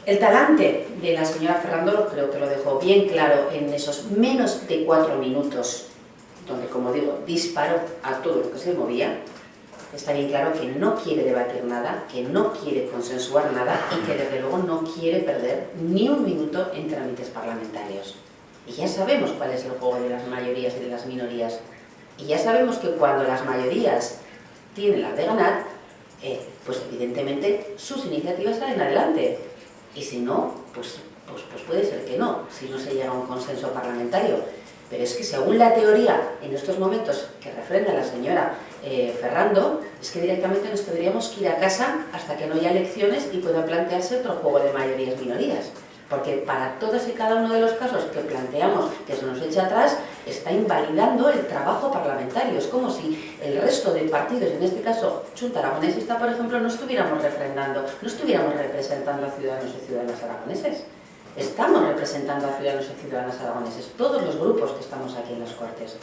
El talante de la señora Ferrando creo que lo dejó bien claro en esos menos de 4 minutos, donde, como digo, disparó a todo lo que se movía. Está bien claro que no quiere debatir nada, que no quiere consensuar nada y que desde luego no quiere perder ni un minuto en trámites parlamentarios. Y ya sabemos cuál es el juego de las mayorías y de las minorías. Y ya sabemos que cuando las mayorías tienen la de ganar, pues evidentemente sus iniciativas salen adelante. Y si no, pues puede ser que no, si no se llega a un consenso parlamentario. Pero es que según la teoría en estos momentos que refrenda la señora Ferrando, es que directamente nos tendríamos que ir a casa hasta que no haya elecciones y pueda plantearse otro juego de mayorías-minorías. Porque para todos y cada uno de los casos que planteamos que se nos echa atrás, está invalidando el trabajo parlamentario. Es como si el resto de partidos, en este caso Junta Aragonesista, por ejemplo, no estuviéramos refrendando, no estuviéramos representando a ciudadanos y ciudadanas aragoneses. Estamos representando a ciudadanos y ciudadanas aragoneses, todos los grupos que estamos aquí en las Cortes.